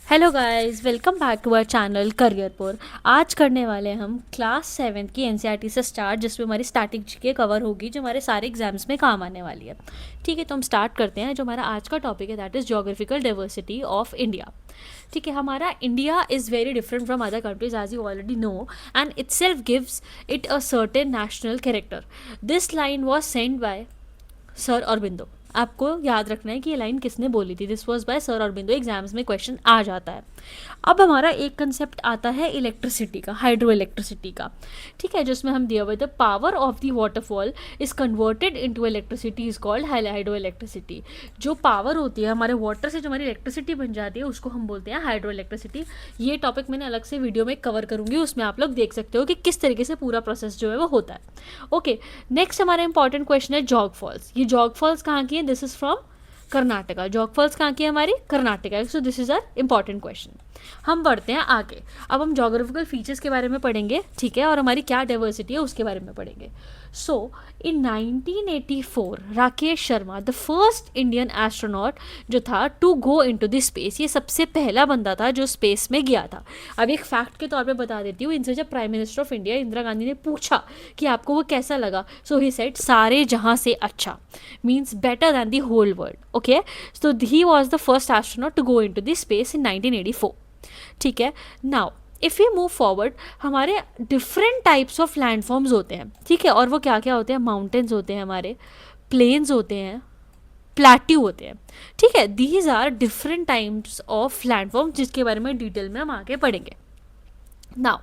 Hello guys, welcome back to our channel Careerpur. आज करने वाले हम क्लास 7 की एनसीईआरटी से स्टार्ट, जिसमें हमारी स्टैटिक जीके कवर होगी, जो हमारे सारे एग्जाम्स में काम आने वाली है। ठीक है, तो हम स्टार्ट करते हैं। जो हमारा आज का टॉपिक है that is geographical diversity of India. ठीक है, हमारा India is very different from other countries as you already know, and itself gives it a certain national character. This line was send by sir Aurobindo. आपको याद रखना है कि ये line किसने बोली थी। This was by sir Aurobindo. Exams में क्वेश्चन आ जाता है। अब हमारा एक कंसेप्ट आता है इलेक्ट्रिसिटी का, हाइड्रो इलेक्ट्रिसिटी का। ठीक है, जिसमें हम दिया हुआ the power of the waterfall is converted into electricity is called hydro electricity. जो पावर होती है हमारे वाटर से, जो हमारी इलेक्ट्रिसिटी बन जाती है, उसको हम बोलते हैं हाइड्रो इलेक्ट्रिसिटी। ये टॉपिक मैंने अलग से वीडियो में कवर करूंगी, उसमें आप लोग देख सकते हो कि किस तरीके से पूरा प्रोसेस जो है वो होता है। ओके, नेक्स्ट हमारा इंपॉर्टेंट क्वेश्चन है जॉग फॉल्स। ये जॉग फॉल्स कहाँ की है? This is from Karnataka. Jog falls कहाँ की है? हमारी Karnataka. So this is our important question. हम बढ़ते हैं आगे। अब हम जोग्राफिकल फीचर्स के बारे में पढ़ेंगे, ठीक है, और हमारी क्या डाइवर्सिटी है उसके बारे में पढ़ेंगे। So in 1984 Rakesh Sharma, the first Indian astronaut जो था to go into the space, ये सबसे पहला बंदा था जो स्पेस में गया था। अब एक फैक्ट के तौर पे बता देती हूँ, इनसे जब prime minister of India Indira Gandhi ने पूछा कि आपको वो कैसा लगा, सो ही सेड सारे जहाँ से अच्छा, means better than the whole world. Okay, so he was the first astronaut to go into the space in 1984। ठीक है, now if you move forward, हमारे डिफरेंट टाइप्स ऑफ लैंडफॉर्म्स होते हैं। ठीक है, और वो क्या क्या होते हैं? माउंटेन्स होते हैं, हमारे प्लेन्स होते हैं, प्लेट्यू होते हैं। ठीक है, these are different types of landforms, जिसके बारे में डिटेल में हम आगे पढ़ेंगे। Now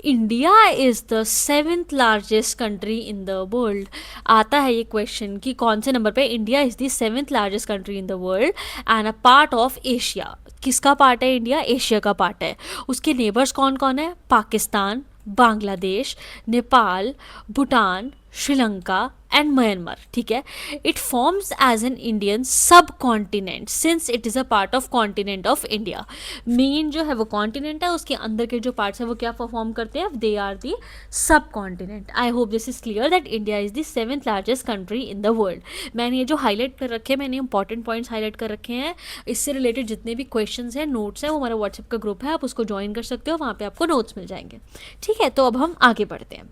India is the 7th largest country in the world. आता है ये क्वेश्चन कि कौन से नंबर पे? India is the 7th largest country in the world and a part of Asia. किसका पार्ट है इंडिया? एशिया का पार्ट है। उसके नेबर्स कौन कौन है? Pakistan, Bangladesh, Nepal, Bhutan, Sri Lanka and Myanmar. ठीक है, it forms as an Indian subcontinent since it is a part of continent of India. Main जो है वो कॉन्टिनेंट है, उसके अंदर के जो पार्ट्स है वो क्या परफॉर्म करते हैं? दे आर दी सब continent. I hope this is clear that India is the 7th largest country in the world. मैंने ये जो हाईलाइट कर रखे हैं, मैंने इंपॉर्टेंट पॉइंट्स हाईलाइट कर रखे हैं। इससे रिलेटेड जितने भी क्वेश्चन हैं, नोट्स हैं, वो हमारा व्हाट्सएप का ग्रुप है, आप उसको ज्वाइन कर सकते हो, वहाँ पे आपको नोट्स मिल जाएंगे। ठीक है, तो अब हम आगे बढ़ते हैं।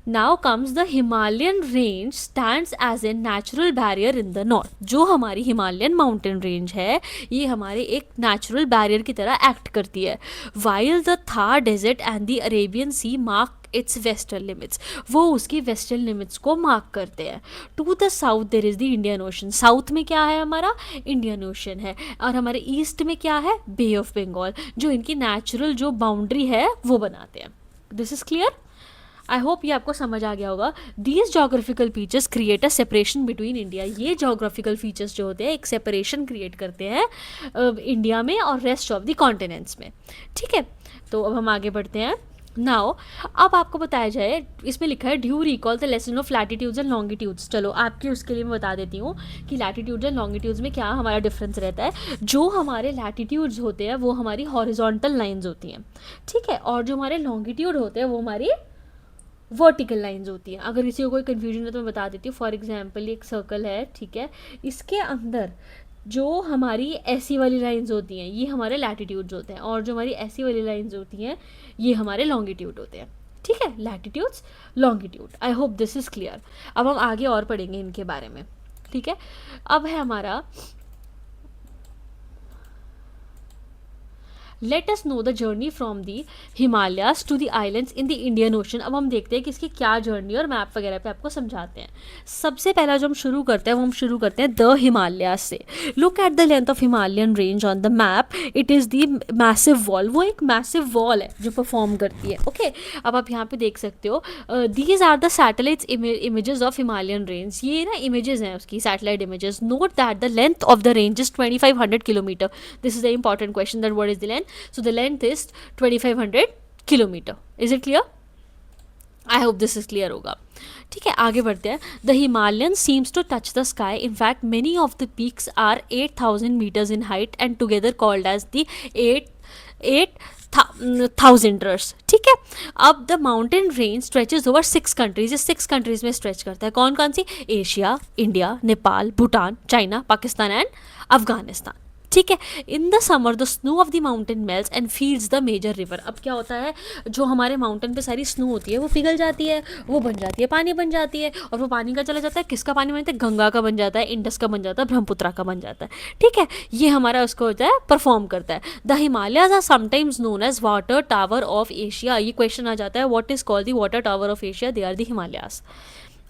Now comes the Himalayan range stands as a natural barrier in the north। जो हमारी हिमालयन माउंटेन रेंज है, ये हमारे एक नेचुरल बैरियर की तरह एक्ट करती है। While the Thar desert and the Arabian Sea mark its western limits, वो उसकी वेस्टर्न लिमिट्स को मार्क करते हैं। To the south there is the Indian Ocean. South में क्या है? हमारा इंडियन ओशन है। और हमारे ईस्ट में क्या है? बे ऑफ बंगाल, जो इनकी नेचुरल जो बाउंड्री है वो बनाते हैं। This is clear. I hope ये आपको समझ आ गया होगा। These geographical features create a separation between India. ये जोग्राफिकल फीचर्स जो होते हैं एक सेपरेशन क्रिएट करते हैं इंडिया में और रेस्ट ऑफ द कॉन्टिनेंट्स में। ठीक है, तो अब हम आगे बढ़ते हैं। नाउ अब आपको बताया जाए, इसमें लिखा है due recall the lesson of latitudes and longitudes. चलो आपके उसके लिए मैं बता देती हूँ कि लैटिट्यूड्स एंड लॉन्गिट्यूड्स में क्या हमारा डिफरेंस रहता है। जो हमारे लैटिट्यूड्स होते हैं वो हमारी हॉरिजॉन्टल लाइंस होती हैं, ठीक है, और जो हमारे लॉन्गिट्यूड होते हैं वो हमारी वर्टिकल लाइंस होती हैं। अगर किसी को कोई कन्फ्यूजन है तो मैं बता देती हूँ। फॉर एग्जाम्पल एक सर्कल है, ठीक है, इसके अंदर जो हमारी ऐसी वाली लाइंस होती हैं ये हमारे लैटिट्यूड्स होते हैं, और जो हमारी ऐसी वाली लाइंस होती हैं ये हमारे लॉन्गिट्यूड होते हैं। ठीक है, latitudes, longitude. I hope this is clear. अब हम आगे और पढ़ेंगे इनके बारे में। ठीक है, अब है हमारा let us know the journey from the Himalayas to the islands in the Indian Ocean. अब हम देखते हैं कि इसकी क्या जर्नी और मैप वगैरह पे आपको समझाते हैं। सबसे पहला जो हम शुरू करते हैं वो हम शुरू करते हैं द हिमालयाज से। Look at the length of Himalayan range on the map, it is the massive wall. वो एक मैसिव वॉल है जो परफॉर्म करती है। ओके, अब आप यहाँ पे देख सकते हो, these are the satellites images of Himalayan range. ये ना इमेजेस हैं उसकी, satellite images. Note that the length of the range is 2500 kilometre. This is the important question, that what is the length? So the length is 2500 kilometer. Is it clear? I hope this is clear होगा। ठीक है, आगे बढ़ते हैं। The Himalayan seems to touch the sky. In fact many of the peaks are 8000 meters in height and together called as the 8,000ers। ठीक है, अब the mountain range stretches over 6 countries. 6 countries में स्ट्रेच करता है। कौन कौन सी? Asia, India, Nepal, Bhutan, China, Pakistan and Afghanistan. ठीक है। In the summer the snow of the mountain melts and feeds the major river. अब क्या होता है, जो हमारे माउंटेन पे सारी स्नो होती है वो पिघल जाती है, वो बन जाती है पानी बन जाती है, और वो पानी का चला जाता है, किसका पानी बनता है, गंगा का बन जाता है, इंडस का बन जाता है, ब्रह्मपुत्रा का बन जाता है। ठीक है, ये हमारा उसको होता है परफॉर्म करता है। The Himalayas are sometimes known as water tower of Asia. ये क्वेश्चन आ जाता है, what is called the water tower of Asia? They are the Himalayas.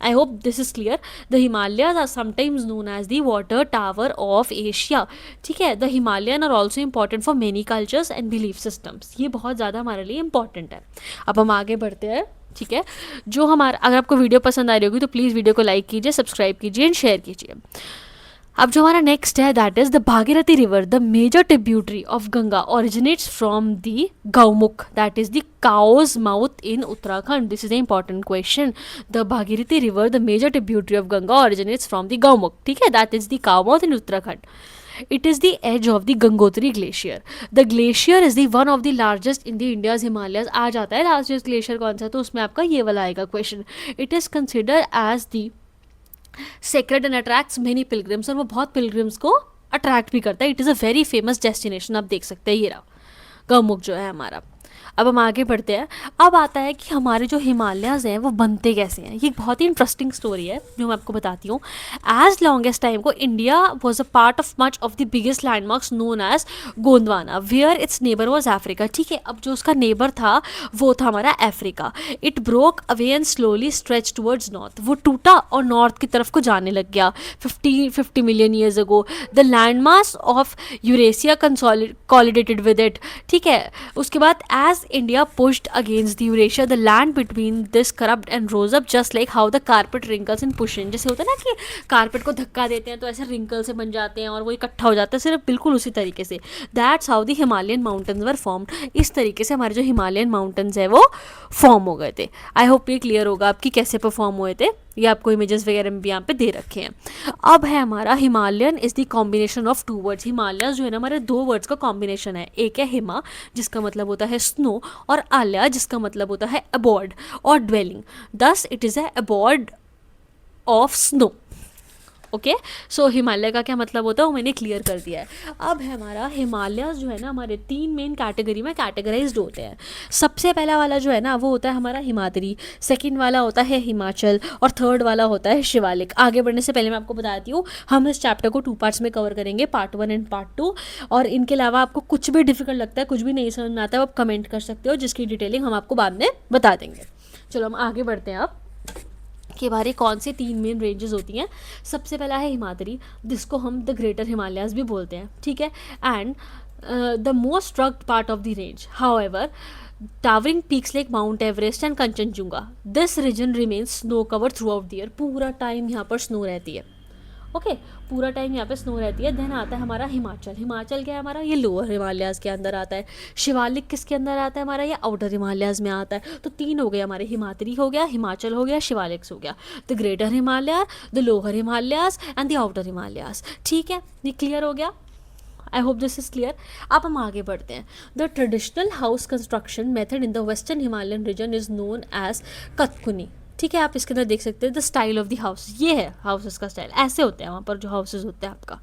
I hope this is clear. The Himalayas are sometimes known as the water tower of Asia. ठीक है, the Himalayan are also important for many cultures and belief systems. ये बहुत ज़्यादा हमारे लिए important है। अब हम आगे बढ़ते हैं। ठीक है, जो हमारा, अगर आपको वीडियो पसंद आ रही होगी तो प्लीज़ वीडियो को लाइक कीजिए, सब्सक्राइब कीजिए एंड शेयर कीजिए। अब जो हमारा नेक्स्ट है that is the Bhagirathi river, the major tributary of Ganga originates from the Gaumukh, that is the cow's mouth in Uttarakhand. This is the important question. The Bhagirathi river, the major tributary of Ganga originates from the Gaumukh. ठीक है, that is the cow mouth in Uttarakhand. It is the edge of the Gangotri glacier. The glacier is the one of the largest in the India's Himalayas. आ जाता है largest glacier कौन सा, तो उसमें आपका ये वाला आएगा question. It is considered as the sacred and attracts many pilgrims. और वो बहुत pilgrims को अट्रैक्ट भी करता है. It is a very famous destination. आप देख सकते हैं ये रहा गौमुख जो है हमारा. अब हम आगे बढ़ते हैं. अब आता है कि हमारे जो हिमालयाज़ हैं वो बनते कैसे हैं. ये एक बहुत ही इंटरेस्टिंग स्टोरी है जो मैं आपको बताती हूँ. एज लॉन्गेस्ट टाइम को India was a part of much of the biggest landmarks known as Gondwana, where its neighbour was Africa. ठीक है, अब जो उसका नेबर था वो था हमारा Africa. It broke away and slowly stretch towards north. वो टूटा और नॉर्थ की तरफ को जाने लग गया 50 million years ago. The land mass of Eurasia collided with it. ठीक है, उसके बाद as India pushed against the Eurasia, the land between this corrupt and rose up just like how the carpet wrinkles in push in. जैसे होता है ना कि carpet को धक्का देते हैं तो ऐसे रिंकल से बन जाते हैं और वो इकट्ठा हो जाता है, सिर्फ बिल्कुल उसी तरीके से. That's how the Himalayan mountains were formed. इस तरीके से हमारे जो हिमालयन माउंटेन्स है वो फॉर्म हो गए थे. आई होप ये क्लियर होगा आपकी कैसे परफॉर्म हुए थे. ये आपको इमेजेस वगैरह में भी यहाँ पे दे रखे हैं. अब है हमारा Himalayan is the combination of two words. Himalaya जो है ना हमारे दो वर्ड्स का कॉम्बिनेशन है. एक है हिमा जिसका मतलब होता है स्नो, और आल्या जिसका मतलब होता है अबॉर्ड और ड्वेलिंग. दस इट इज़ है अबॉर्ड ऑफ स्नो. ओके, सो हिमालय का क्या मतलब होता है वो मैंने क्लियर कर दिया है. अब है हमारा हिमालय जो है ना हमारे तीन मेन कैटेगरी में कैटेगराइज्ड होते हैं. सबसे पहला वाला जो है ना वो होता है हमारा हिमाद्री, सेकंड वाला होता है हिमाचल, और थर्ड वाला होता है शिवालिक. आगे बढ़ने से पहले मैं आपको बताती हूँ हम इस चैप्टर को 2 पार्ट्स में कवर करेंगे, पार्ट 1 एंड पार्ट 2. और इनके अलावा आपको कुछ भी डिफिकल्ट लगता है, कुछ भी नहीं समझ में आता है, आप कमेंट कर सकते हो जिसकी डिटेलिंग हम आपको बाद में बता देंगे. चलो हम आगे बढ़ते हैं. अब कि हमारी कौन सी तीन मेन रेंजेस होती हैं. सबसे पहला है हिमाद्री जिसको हम द ग्रेटर हिमालयाज भी बोलते हैं. ठीक है, and the most rugged part of the range. However towering peaks like Mount Everest and Kanchenjunga, this region remains snow cover throughout the year. पूरा टाइम यहाँ पर स्नो रहती है. ओके, पूरा टाइम यहाँ पे स्नो रहती है. देन आता है हमारा हिमाचल. हिमाचल क्या है हमारा, ये लोअर हिमालयाज के अंदर आता है. शिवालिक किसके अंदर आता है हमारा, ये आउटर हिमालयाज में आता है. तो तीन हो गए हमारे, हिमाद्री हो गया, हिमाचल हो गया, शिवालिक हो गया. The greater Himalaya, the lower Himalayas and the outer Himalayas. ठीक है, ये क्लियर हो गया. I hope this is clear. अब हम आगे बढ़ते हैं. The traditional house construction method in the western Himalayan region is known as Kathkuni. ठीक है, आप इसके अंदर देख सकते हैं the style of the house. ये है हाउसेस का स्टाइल, ऐसे होते हैं वहाँ पर जो हाउसेस होते हैं आपका.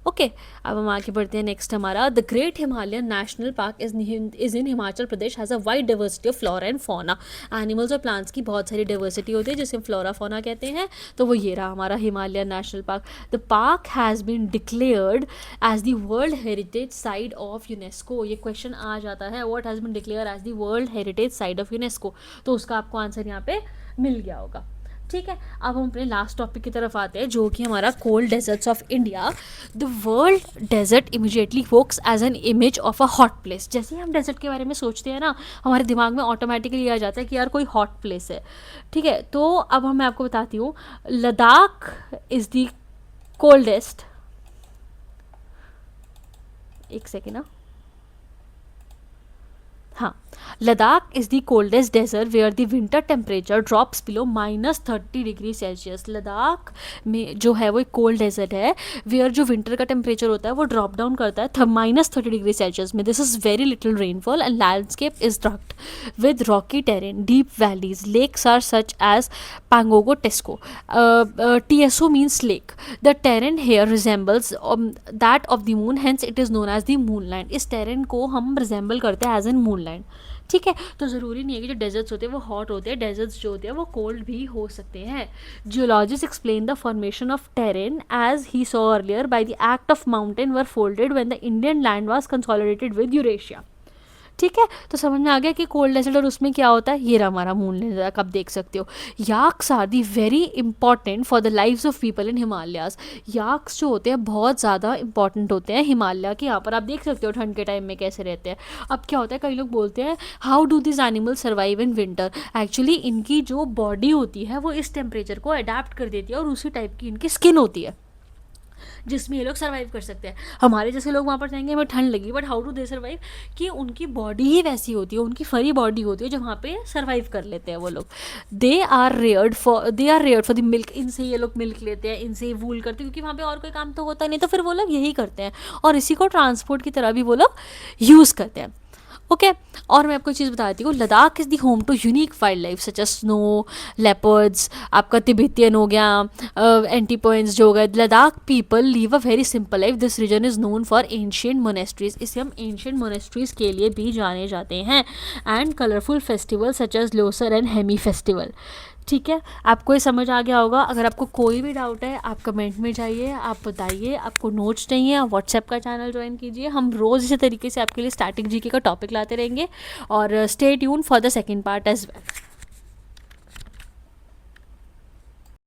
ओके, अब हम आगे बढ़ते हैं. नेक्स्ट हमारा the great Himalayan national park is in Himachal Pradesh, has a wide diversity of flora and fauna. Animals और प्लांट्स की बहुत सारी डाइवर्सिटी होती है जिसे हम फ्लोरा फौना कहते हैं. तो वो ये रहा हमारा Himalayan national park. The park has been declared as the world heritage site of UNESCO. ये क्वेश्चन आ जाता है, what has been declare as the world heritage site of UNESCO. तो उसका आपको आंसर यहाँ पे मिल गया होगा. ठीक है, अब हम अपने लास्ट टॉपिक की तरफ आते हैं जो कि हमारा cold deserts of India. The world desert immediately evokes as an image of a hot place. जैसे ही हम डेजर्ट के बारे में सोचते हैं ना हमारे दिमाग में ऑटोमेटिकली आ जाता है कि यार कोई हॉट प्लेस है. ठीक है, तो अब मैं आपको बताती हूँ. Ladakh is the coldest. एक सेकेंड ना, हाँ, Ladakh is the coldest desert where the winter temperature drops below -30 degree Celsius. Ladakh में जो है वो एक कोल्ड डेजर्ट है वेयर जो विंटर का टेम्परेचर होता है वो ड्रॉप डाउन करता है -30 डिग्री सेल्सियस में। This is very little rainfall and landscape is ड्रक्ड with rocky terrain, deep valleys. Lakes are such as Pangogo Tesco. TSO means lake. The terrain here resembles that of the moon, hence it is known as the moonland. इस terrain को हम resemble करते हैं as in moonland. ठीक है, तो ज़रूरी नहीं है कि जो डेजर्ट्स होते हैं वो हॉट होते हैं, डेजर्ट्स जो होते हैं वो कोल्ड भी हो सकते हैं। Geologist explain the formation of terrain as he saw earlier by the act of mountain were folded when the Indian land was consolidated with Eurasia. ठीक है, तो समझ में आ गया कि कोल्ड डेजर्ट और उसमें क्या होता है। ये रहा हमारा मून डेजर्ट, आप देख सकते हो। Yaks are the very important for the lives of people in Himalayas. Yaks जो होते हैं बहुत ज़्यादा इंपॉर्टेंट होते हैं हिमालय के। यहाँ पर आप देख सकते हो ठंड के टाइम में कैसे रहते हैं। अब क्या होता है, कई लोग बोलते हैं how do this animal survive in winter. Actually इनकी जो बॉडी होती है वो इस टेम्परेचर को अडेप्ट कर देती है और उसी टाइप की इनकी स्किन होती है जिसमें ये लोग सर्वाइव कर सकते हैं। हमारे जैसे लोग वहाँ पर जाएंगे, हमें ठंड लगी, but how do they survive, कि उनकी बॉडी ही वैसी होती है, उनकी फरी बॉडी होती है जो वहाँ पे सर्वाइव कर लेते हैं वो लोग। They are reared for the milk. इनसे ये लोग मिल्क लेते हैं, इनसे वूल करते हैं, क्योंकि वहाँ पे और कोई काम तो होता नहीं, तो फिर वो लोग यही करते हैं और इसी को ट्रांसपोर्ट की तरह भी वो लोग यूज़ करते हैं। ओके और मैं आपको चीज़ बताती हूँ, Ladakh is the home to unique wildlife such as snow, leopards, आपका तिब्बतियन हो गया, एंटीपोइंस जो हो गए। Ladakh people live a very simple life. This region is known for ancient monasteries. इसे हम एंशियंट मोनेस्ट्रीज के लिए भी जाने जाते हैं। And colourful festival such as Losar and Hemis festival. ठीक है, आपको ये समझ आ गया होगा। अगर आपको कोई भी डाउट है आप कमेंट में जाइए, आप बताइए। आपको नोट्स चाहिए, आप व्हाट्सएप का चैनल ज्वाइन कीजिए। हम रोज़ इसी तरीके से आपके लिए स्टैटिक जीके का टॉपिक लाते रहेंगे और stay tune for the second part as well.